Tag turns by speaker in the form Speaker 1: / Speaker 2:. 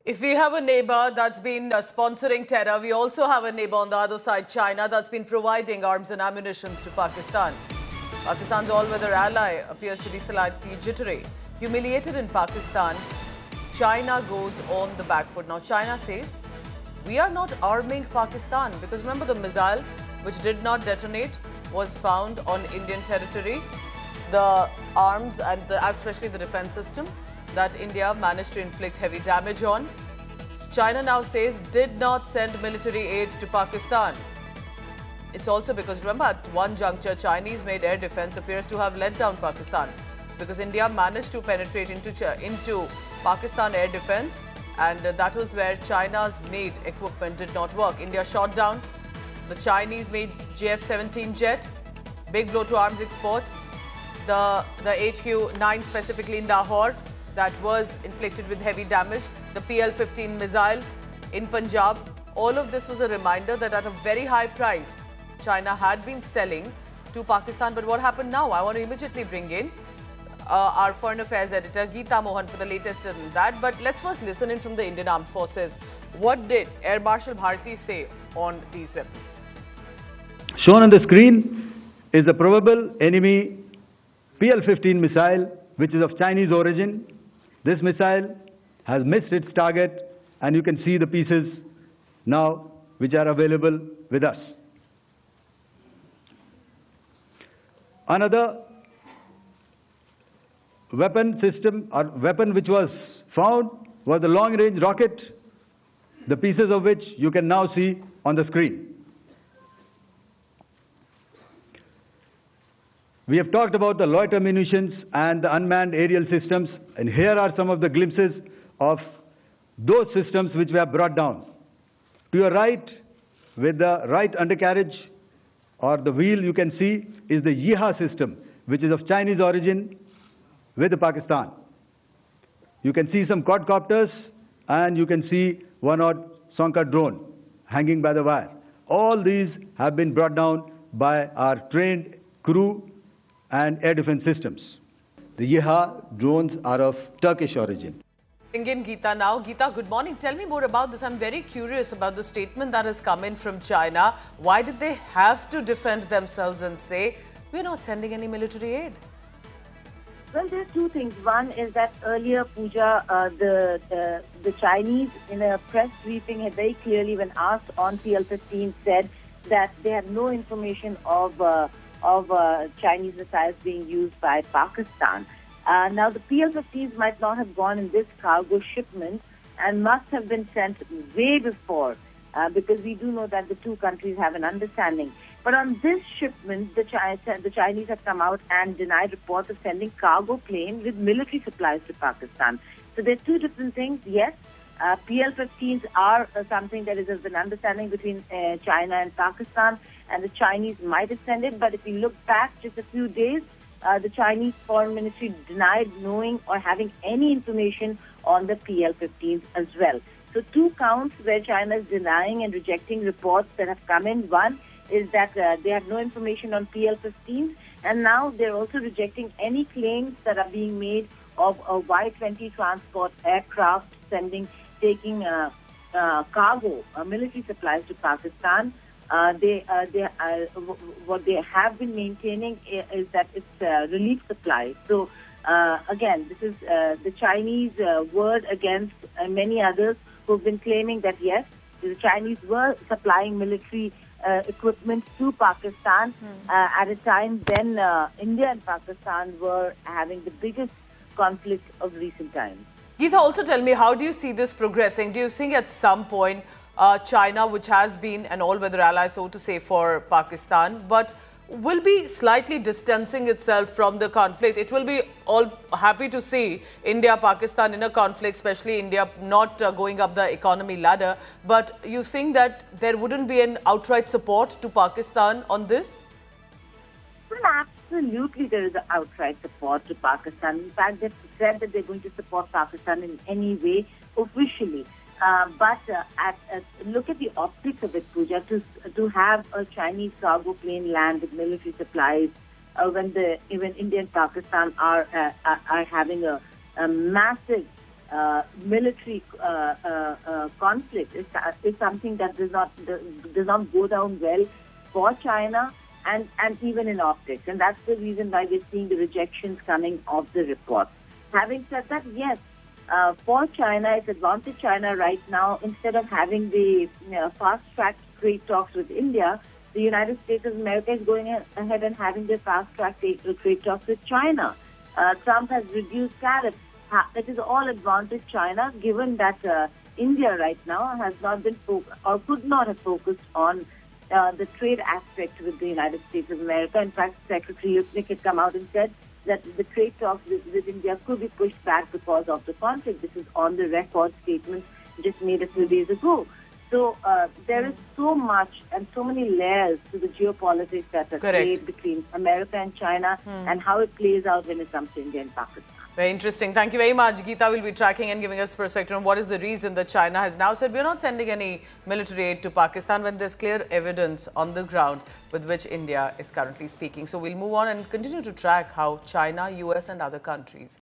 Speaker 1: If we have a neighbor that's been sponsoring terror, we also have a neighbor on the other side, China, that's been providing arms and ammunition to Pakistan. Pakistan's all-weather ally appears to be slightly jittery. Humiliated in Pakistan, China goes on the back foot. Now, China says, we are not arming Pakistan because remember the missile which did not detonate was found on Indian territory. The arms and especially the defense system that India managed to inflict heavy damage on. China now says did not send military aid to Pakistan. It's also because, remember, at one juncture, Chinese-made air defense appears to have let down Pakistan because India managed to penetrate into Pakistan air defense, and that was where China's made equipment did not work. India shot down the Chinese-made JF-17 jet, big blow to arms exports, the HQ-9 specifically in Lahore, that was inflicted with heavy damage, the PL-15 missile in Punjab. All of this was a reminder that at a very high price, China had been selling to Pakistan. But what happened now? I want to immediately bring in our Foreign Affairs editor, Geeta Mohan, for the latest in that. But let's first listen in from the Indian Armed Forces. What did Air Marshal Bharti say on these weapons?
Speaker 2: Shown on the screen is a probable enemy PL-15 missile, which is of Chinese origin. This missile has missed its target, and you can see the pieces now which are available with us. Another weapon system or weapon which was found was the long-range rocket, the pieces of which you can now see on the screen. We have talked about the loiter munitions and the unmanned aerial systems, and here are some of the glimpses of those systems which we have brought down. To your right, with the right undercarriage or the wheel, you can see is the YIHA system, which is of Chinese origin with Pakistan. You can see some quadcopters, and you can see one odd Sonka drone hanging by the wire. All these have been brought down by our trained crew and air defense systems.
Speaker 3: The YIHA drones are of Turkish origin.
Speaker 1: Bring in Geeta now. Geeta, good morning. Tell me more about this. I'm very curious about the statement that has come in from China. Why did they have to defend themselves and say, we're not sending any military aid?
Speaker 4: Well, there are two things. One is that earlier, Pooja, the Chinese, in a press briefing, had very clearly, when asked on PL-15, said that they had no information of Chinese missiles being used by Pakistan. Now, the PL-15s might not have gone in this cargo shipment and must have been sent way before, because we do know that the two countries have an understanding. But on this shipment, the Chinese have come out and denied reports of sending cargo plane with military supplies to Pakistan. So there are two different things. Yes, PL-15s are something that is of an understanding between China and Pakistan, and the Chinese might have sent it. But if you look back just a few days, the Chinese Foreign Ministry denied knowing or having any information on the PL-15s as well. So two counts where China is denying and rejecting reports that have come in. One is that they have no information on PL-15s, and now they're also rejecting any claims that are being made of a Y-20 transport aircraft taking cargo, military supplies to Pakistan. What they have been maintaining is that it's relief supplies. So again, this is the Chinese word against many others who've been claiming that yes, the Chinese were supplying military equipment to Pakistan at a time when India and Pakistan were having the biggest conflict of recent times.
Speaker 1: Geeta, also tell me, how do you see this progressing? Do you think at some point China, which has been an all-weather ally, so to say, for Pakistan, but will be slightly distancing itself from the conflict? It will be all happy to see India, Pakistan in a conflict, especially India not going up the economy ladder. But you think that there wouldn't be an outright support to Pakistan on this?
Speaker 4: Well, absolutely there is an outright support to Pakistan. In fact, they've said that they're going to support Pakistan in any way officially. But look at the optics of it, Pooja, to have a Chinese cargo plane land with military supplies when India and Pakistan are having a massive military conflict is something that does not go down well for China and even in optics. And that's the reason why we're seeing the rejections coming of the report. Having said that, yes, for China, it's advantage China right now. Instead of having the fast-track trade talks with India, the United States of America is going ahead and having the fast-track trade talks with China. Trump has reduced tariffs. That is all advantage China, given that India right now has not been or could not have focused on the trade aspect with the United States of America. In fact, Secretary Yusnik had come out and said that the trade talks with India could be pushed back because of the conflict. This is on the record statement just made a few days ago. So there is so much and so many layers to the geopolitics that are played between America and China and how it plays out when it comes to India and Pakistan.
Speaker 1: Very interesting. Thank you very much. Geeta will be tracking and giving us perspective on what is the reason that China has now said we're not sending any military aid to Pakistan when there's clear evidence on the ground with which India is currently speaking. So we'll move on and continue to track how China, US and other countries